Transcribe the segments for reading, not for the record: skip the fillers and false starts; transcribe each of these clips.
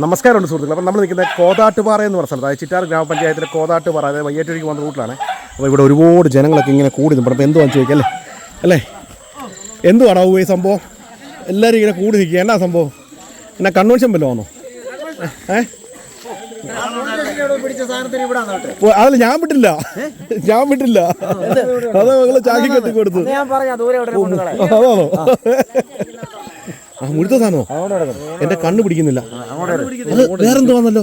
നമസ്കാരമുണ്ട് സുഹൃത്തുക്കൾ. അപ്പം നമ്മൾ നിൽക്കുന്നത് കോതാട്ടുപാറ എന്ന് പറഞ്ഞ സ്ഥലത്ത്, അതായത് ചിറ്റാർ ഗ്രാമപഞ്ചായത്തിലെ കോതാട്ടുപാറ, അതായത് വയ്യേറ്റൊഴുക്ക് വന്ന റൂട്ടിലാണ്. അപ്പോൾ ഇവിടെ ഒരുപാട് ജനങ്ങളൊക്കെ ഇങ്ങനെ കൂടി നിൽക്കണം. അപ്പോൾ എന്തുവാന്ന് ചോദിക്കാം അല്ലേ എന്തുവാണോ ഈ സംഭവം? എല്ലാവരും ഇങ്ങനെ കൂടി നിൽക്കുക. എന്നാ സംഭവം? എന്നാ കൺവെൻഷൻ വല്ലതും ആണോ? അതല്ല, ഞാൻ വിട്ടില്ല. അതോ നിങ്ങൾ ചാക്കി കെട്ടി കൊടുത്തു? അതാണോ? മുഴുത്ത സാധനോ? എന്റെ കണ്ണ് പിടിക്കുന്നില്ല. വേറെന്തോ വന്നല്ലോ.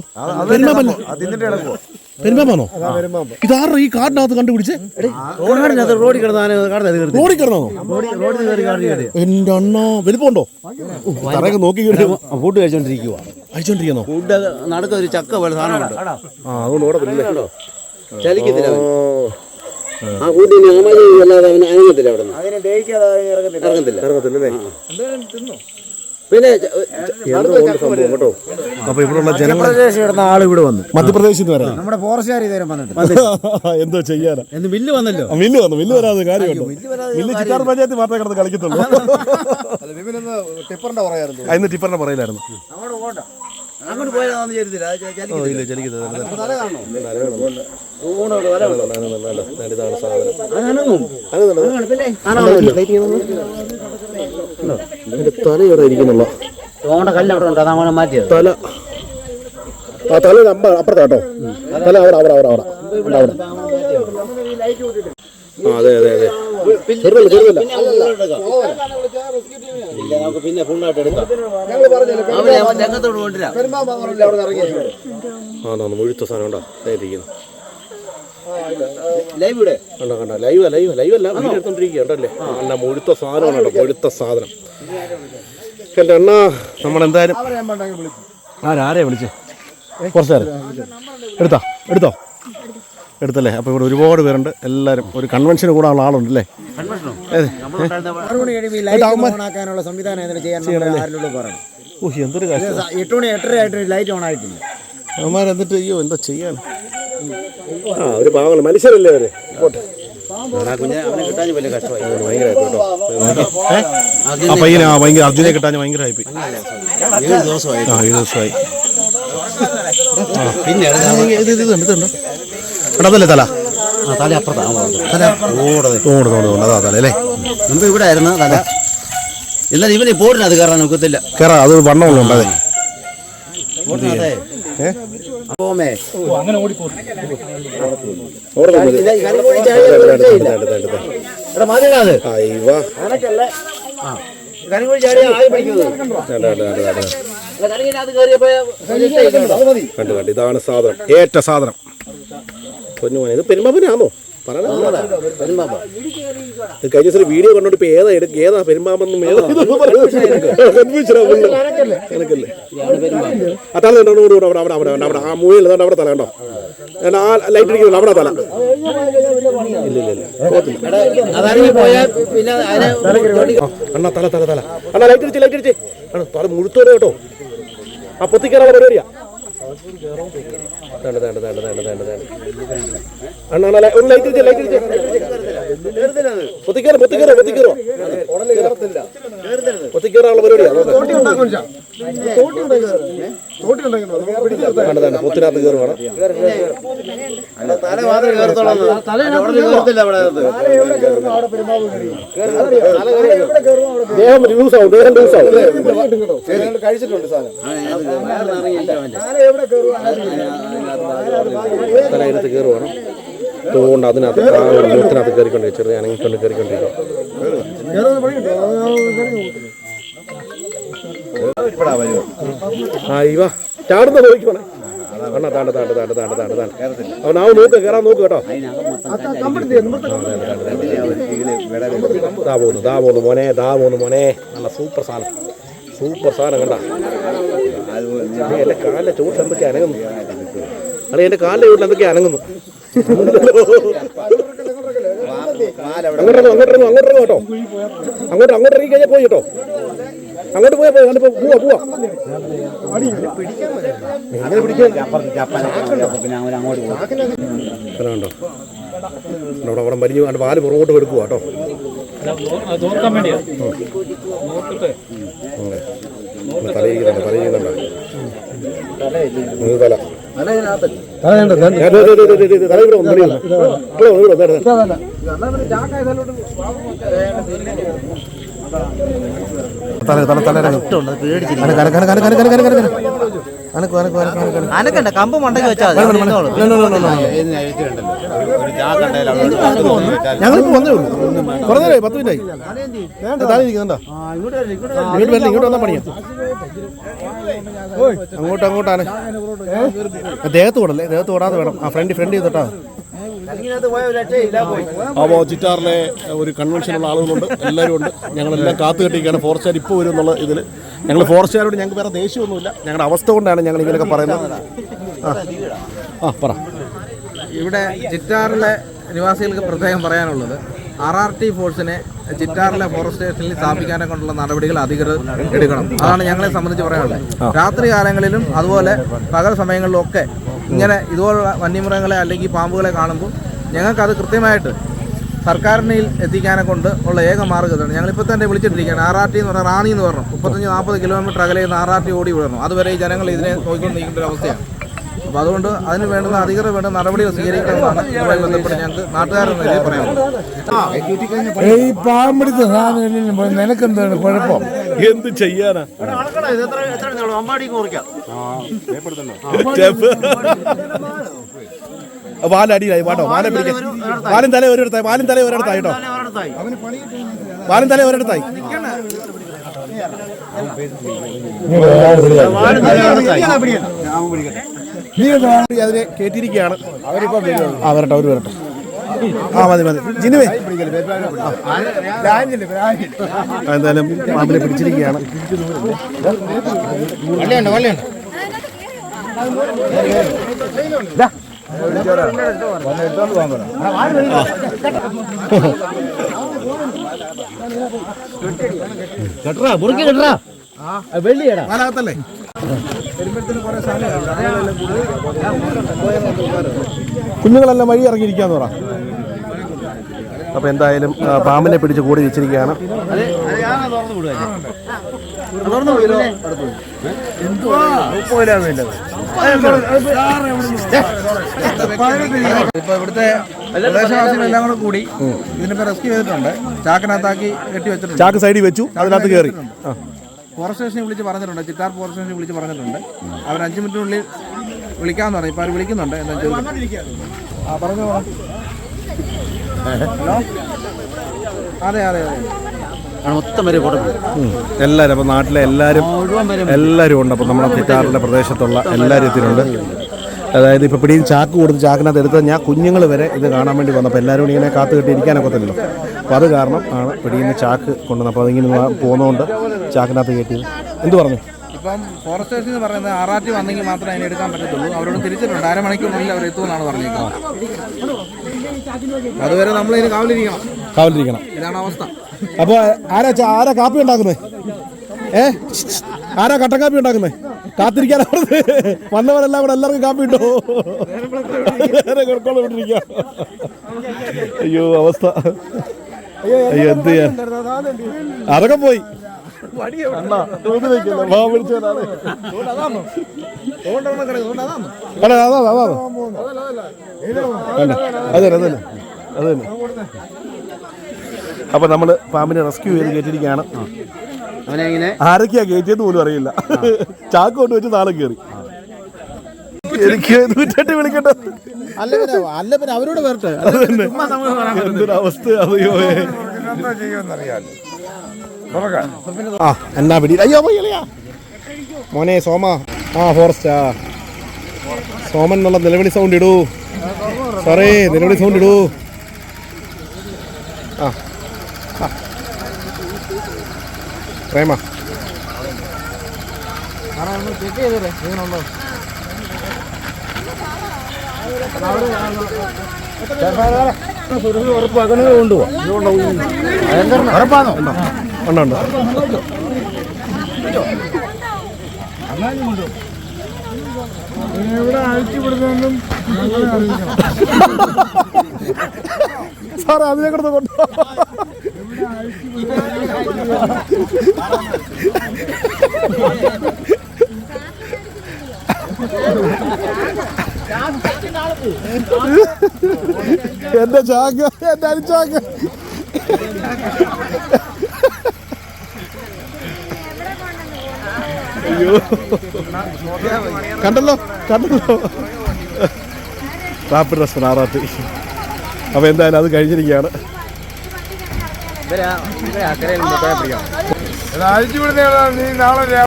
പെരുമ്പാമ്പാണോ? ഇതാറോ ഈ കാടിനകത്ത് കണ്ടുപിടിച്ചേ? റോഡിൽ കിടന്നോ? എന്റെ അണ്ണ വലിപ്പമുണ്ടോ? തറയൊക്കെ നോക്കി ഫുഡ് കഴിച്ചോണ്ടിരിക്കുന്നോ? ഫുഡ് നടക്ക ഒരു ചക്ക പോലെ സാധനമുണ്ട്. അതുകൊണ്ട് ഓടത്തില്ലല്ലോ, ചലിക്കത്തില്ല. ആ ഫുഡിന് അല്ലാതെ അവന് അനങ്ങത്തില്ല. അവിടെ ഇറങ്ങത്തില്ലേ? പിന്നെ കേട്ടോ. അപ്പൊ ഇവിടെയുള്ള ജനങ്ങൾ ആൾ ഇവിടെ വന്നു, മധ്യപ്രദേശിൽ നിന്ന് വരാം. നമ്മുടെ ഫോറസ്റ്റുകാർ ഇതുവരെ വന്നിട്ടുണ്ട്. എന്തോ ചെയ്യാനാ? മില്ല് വന്നല്ലോ. മില്ല് വരാതെ കാര്യമുണ്ടോ? മില്ല് ചിറ്റാർ പഞ്ചായത്ത് മാത്രമേ കിടന്ന് കളിക്കത്തുള്ളൂ. ഇന്ന് ടിപ്പറിന്റെ പറയിലായിരുന്നു. അങ്ങോട്ട് പോയാൽ തലയോടെ ഇരിക്കുന്നുള്ള കല്ലവിടെ മാറ്റിയത്. തല അപ്പുറത്താട്ടോ. തല അവിടെ. അതെ ചെറുതല്ല. പിന്നെ ഫുള്ളായിട്ട് എടുക്കാം. മുഴുത്ത സാധനം ഉണ്ടോ? ലൈവ് ലൈവല്ല എടുത്തോണ്ടിരിക്കണ്ടല്ലേ. നല്ല മുഴുത്ത സാധനമാണ്. മുഴുത്ത സാധനം. എന്റെ അണ്ണ നമ്മളെന്തായാലും ആരെ വിളിച്ചേ? കുറച്ച് നേരം എടുത്തല്ലേ? അപ്പോൾ ഇവിടെ ഒരുപാട് പേരുണ്ട്. എല്ലാവരും ഒരു കൺവെൻഷന് കൂടാനുള്ള ആളുണ്ട് അല്ലേ? എന്തൊരു കാര്യം. 8:30 ലൈറ്റ് ഓൺ ആയിട്ടില്ല. അവന്മാരെന്നിട്ട് അയ്യോ എന്താ ചെയ്യാൻ? ഒരു പാവങ്ങൾ മനുഷ്യരല്ലേ അവര്. ഭയങ്കര അർജുനെ കിട്ടാൻ ഭയങ്കരമായി പോയി. 7 ദിവസമായി. പിന്നെ അതല്ലേ തല അപ്പുറത്താ തല അല്ലേ? മുമ്പ് ഇവിടെ ആയിരുന്നു തല. എന്നാലും ഇവന് പോടിന് അത് കയറാൻ ഒക്കത്തില്ല. അത് വണ്ണമുള്ളതുണ്ട്. അതെ ഇതാണ് സാധനം, ഏറ്റ സാധനം. പൊന്നുമോനെ, ഇത് പെരുമ്പാമ്പിനാണോ? കഴിഞ്ഞ ദിവസം വീഡിയോ കണ്ടോണ്ട് ഇപ്പൊ ഏതാ പെരുമ്പാമ്പെന്നും ആ മൂവിൽ അവിടെ തല കണ്ടോ? ആ ലൈറ്റ് അടിക്കുന്നു അവിടെ തല. ഇല്ല അണ്ണാ തല അണ്ണാ ലൈറ്റ് അടിച്ച് തല മുഴുത്തോടെ കേട്ടോ. ആ പൊത്തിക്കാനുള്ള പരിപാടിയാ. പൊത്തിക്കേറാനുള്ള പരിപാടിയാ. പൊത്തിനകത്ത് കയറുവാണ്. ദേഹം ലൂസാവും. കഴിച്ചിട്ടുണ്ട് സാധനം. തലയെടുത്ത് കയറുവാണ്. തോണ്ട് അതിനകത്ത് മുത്തിനകത്ത് കയറിക്കൊണ്ടിരിക്കും. ചെറിയ അനങ്ങിക്കൊണ്ട് കയറിക്കൊണ്ടിരിക്കും. ചാടുന്ന നോക്കിക്കോണേ. അവനാവ് നോക്ക്, കയറാൻ നോക്ക് കേട്ടോ. ദാ പോന്നു മോനെ. നല്ല സൂപ്പർ സാധനം കണ്ട. എന്റെ കാലിന്റെ ചൂട്ടിൽ എന്തൊക്കെ അനങ്ങുന്നു. അല്ലെ എന്റെ കാലിന്റെ ചൂട്ടിൽ എന്തൊക്കെ അനങ്ങുന്നു. അങ്ങോട്ടിറങ്ങും കേട്ടോ. അങ്ങോട്ട് ഇറങ്ങി കഴിഞ്ഞാൽ പോയി കേട്ടോ. അങ്ങോട്ട് പോയാ പോവാ. സ്ഥലമുണ്ടോ? അവിടെ മരിഞ്ഞു പാല് പുറകോട്ട് എടുക്കുക കേട്ടോ. തലയിരിക്കുന്നുണ്ട്. തല അനക്കണ്ട കമ്പ് മണ്ടയ്ക്ക് വെച്ചാൽ ഞങ്ങളിപ്പോ വന്നേ ഉള്ളൂ കുറേ 10 മിനിറ്റായി താഴെ ഇരിക്കുന്നുണ്ടോ ഇങ്ങോട്ട് വന്നാൽ പണിയാ അങ്ങോട്ടാണ് ദേഹത്ത് വിടല്ലേ ദേഹത്ത് വിടാതെ വേണം ആ ഫ്രണ്ട് ചെയ്തിട്ടാ അപ്പോൾ ചിറ്റാറിലെ ഒരു കൺവെൻഷനുള്ള ആളുകളുണ്ട് എല്ലാവരും ഉണ്ട് ഞങ്ങളെല്ലാം കാത്തു കെട്ടിയിരിക്കുകയാണ് ഫോറസ്റ്റുകാർ ഇപ്പോൾ വരും എന്നുള്ള ഇതിൽ ഞങ്ങൾ ഫോറസ്റ്റുകാരോട് ഞങ്ങൾക്ക് വേറെ ദേഷ്യമൊന്നുമില്ല ഞങ്ങളുടെ അവസ്ഥ കൊണ്ടാണ് ഞങ്ങൾ ഇങ്ങനെയൊക്കെ പറയുന്നത് പറ ഇവിടെ ചിറ്റാറിലെ നിവാസികൾക്ക് പ്രത്യേകം പറയാനുള്ളത് RRT ഫോഴ്സിനെ ചിറ്റാറിലെ ഫോറസ്റ്റ് സ്റ്റേഷനിൽ സ്ഥാപിക്കാനെ കൊണ്ടുള്ള നടപടികൾ അധികൃതർ എടുക്കണം. അതാണ് ഞങ്ങളെ സംബന്ധിച്ച് പറയാനുള്ളത്. രാത്രി കാലങ്ങളിലും അതുപോലെ പകൽ സമയങ്ങളിലും ഒക്കെ ഇങ്ങനെ ഇതുപോലുള്ള വന്യമൃഗങ്ങളെ അല്ലെങ്കിൽ പാമ്പുകളെ കാണുമ്പോൾ ഞങ്ങൾക്കത് കൃത്യമായിട്ട് സർക്കാരിനെ എത്തിക്കാനെ കൊണ്ട് ഉള്ള ഏക മാർഗ്ഗമാണ്. ഞങ്ങളിപ്പോൾ തന്നെ വിളിച്ചിട്ടിരിക്കുകയാണ്. RRT എന്ന് പറഞ്ഞാൽ റാണി എന്ന് പറഞ്ഞു 35-40 കിലോമീറ്റർ അകലെ നിന്ന് RRT ഓടി വിടണം. അതുവരെ ഈ ജനങ്ങൾ ഇതിനെ നോക്കിക്കൊണ്ട് നിൽക്കേണ്ട ഒരു അവസ്ഥയാണ്. അപ്പോൾ അതുകൊണ്ട് അതിന് വേണ്ടുന്ന അധികൃതർ വേണ്ട നടപടികൾ സ്വീകരിക്കണമെന്നാണ് ഇതുമായി ബന്ധപ്പെട്ട് ഞങ്ങൾക്ക് നാട്ടുകാരെന്ന രീതിയിൽ പറയാനുള്ളത്. ഈ പാമ്പെടുത്ത സാധനം നിനക്കെന്താണ് കുഴപ്പം? എന്ത് ചെയ്യാനാ വാലടിയിലായി പാട്ടോ വാല പിടിക്കാൻ വാലും തല ഒരിടത്തായി കേട്ടോ വാലും തല ഒരിടത്തായി അതിനെ കേട്ടിരിക്കുകയാണ്. വരട്ടെ അവര് വരട്ടെ. മതി ജിനുവേ എന്തായാലും പാമ്പിനെ പിടിച്ചിരിക്കുകയാണ്. വെള്ളിയല്ലേ കുഞ്ഞുങ്ങളെല്ലാം വഴി ഇറങ്ങിയിരിക്കാന്ന് പറ. അപ്പൊ എന്തായാലും പാമ്പിനെ പിടിച്ച് കൂടി വെച്ചിരിക്കുകയാണ്. ഇപ്പൊ ഇവിടുത്തെ പ്രദേശവാസികളെല്ലാം കൂടെ കൂടി ഇതിനിപ്പോ റെസ്ക്യൂ ചെയ്തിട്ടുണ്ട്. ചാക്കിനകത്താക്കി കെട്ടി വെച്ചിട്ടുണ്ട്. ചാക്ക് സൈഡിൽ വെച്ചു, അതിനകത്ത് കയറി ഫോറസ്റ്റ് സ്റ്റേഷനിൽ വിളിച്ച് പറഞ്ഞിട്ടുണ്ട്. ചിറ്റാർ ഫോറസ്റ്റ് സ്റ്റേഷനിൽ വിളിച്ച് പറഞ്ഞിട്ടുണ്ട്. അവർ 5 മിനിറ്റിനുള്ളിൽ വിളിക്കാമെന്ന് പറഞ്ഞു. ഇപ്പൊ അവർ വിളിക്കുന്നുണ്ട്. എന്താ പറഞ്ഞു? ഹലോ അതെ മൊത്തം വരെ എല്ലാവരും അപ്പോൾ നാട്ടിലെ എല്ലാവരും ഉണ്ട്. അപ്പോൾ നമ്മുടെ ചിറ്റാറിൻ്റെ പ്രദേശത്തുള്ള എല്ലാവരും എത്തിയിട്ടുണ്ട്. അതായത് ഇപ്പോൾ പിടിയും ചാക്ക് കൊടുത്ത് ചാക്കിനകത്ത് എടുത്ത് ഞാൻ കുഞ്ഞുങ്ങൾ വരെ ഇത് കാണാൻ വേണ്ടി വന്നപ്പോൾ എല്ലാവരും ഇങ്ങനെ കാത്തു കെട്ടി ഇരിക്കാനൊക്കത്തില്ലല്ലോ. അപ്പോൾ അത് കാരണം ആണ് പിടിയുന്ന ചാക്ക് കൊണ്ടുവന്നത്. അപ്പോൾ അതിങ്ങനെ പോകുന്നതുകൊണ്ട് ചാക്കിനകത്ത് കയറ്റിയത്. എന്ത് പറഞ്ഞു? ഇപ്പം ഫോറസ്റ്റ് സ്റ്റേഷൻ എന്ന് പറയുന്നത് RRT വന്നെങ്കിൽ മാത്രമേ അതിനെ എടുക്കാൻ പറ്റത്തുള്ളൂ. അവരോട് തിരിച്ചിട്ടുണ്ട്. 1/2 മണിക്കൂറിനുള്ളിൽ അവർ എത്തുമെന്നാണ് പറഞ്ഞേക്കുന്നത്. അതുവരെ നമ്മളിതിന് കാവലിരിക്കണം. ഇതാണ് അവസ്ഥ. അപ്പോൾ ആരാ കാപ്പി ഉണ്ടാക്കുന്നത്? ആരാ കട്ടൻ കാപ്പി ഉണ്ടാക്കുന്നത്? കാത്തിരിക്കാനാണ് വന്നവരെല്ലാം കൂടെ എല്ലാവർക്കും കാപ്പി ഇട്ടോ? അയ്യോ അവസ്ഥ. അയ്യോ എന്ത് ചെയ്യാൻ, അതൊക്കെ പോയി. അതന്നെ. അപ്പൊ നമ്മള് പാമ്പിനെ റെസ്ക്യൂ ചെയ്ത് കയറ്റിയിരിക്കുകയാണ്. ആരൊക്കെയാ കയറ്റിയെന്ന് പോലും അറിയില്ല. ചാക്ക് കൊണ്ട് വെച്ച് നാളെ കയറി. എനിക്ക് 108 വിളിക്കട്ടെ. അല്ല പിന്നെ അവരോട് വരട്ടെ. എന്തൊരവസ്ഥ. അയ്യോ എന്നാ പിടി. അയ്യോ മോനെ സോമ. ഫോറസ്റ്റാ സോമൻ എന്നുള്ള നിലവിളി സൗണ്ട് ഇടൂ. സാറേ നിലവിളി സൗണ്ട് ഇടൂ. പ്രേമ ഉറപ്പാണോ? ഉണ്ടോ ഇവിടെ അഴിച്ചുവിടുന്നൊന്നും സാറേ അതിനെ കിടന്ന് കൊണ്ടോ. എന്റെ ചാക്ക്, എന്റെ അരിച്ചാക്ക്. അയ്യോ, കണ്ടല്ലോ റാപ്പിഡ് റെസ്പോൺസ് ആറാത്തി. അപ്പോൾ എന്തായാലും അത് കഴിഞ്ഞിരിക്കുകയാണ്.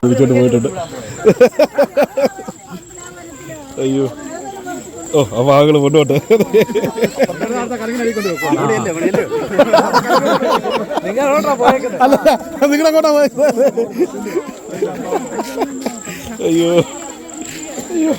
വിളിച്ചോണ്ട് പോയിട്ടുണ്ട്. അയ്യോ, ഓ അപ്പോൾ ആളുകൾ മുന്നോട്ട്. അല്ല, നിങ്ങളെങ്ങോട്ടാ പോയത്? അയ്യോ അയ്യോ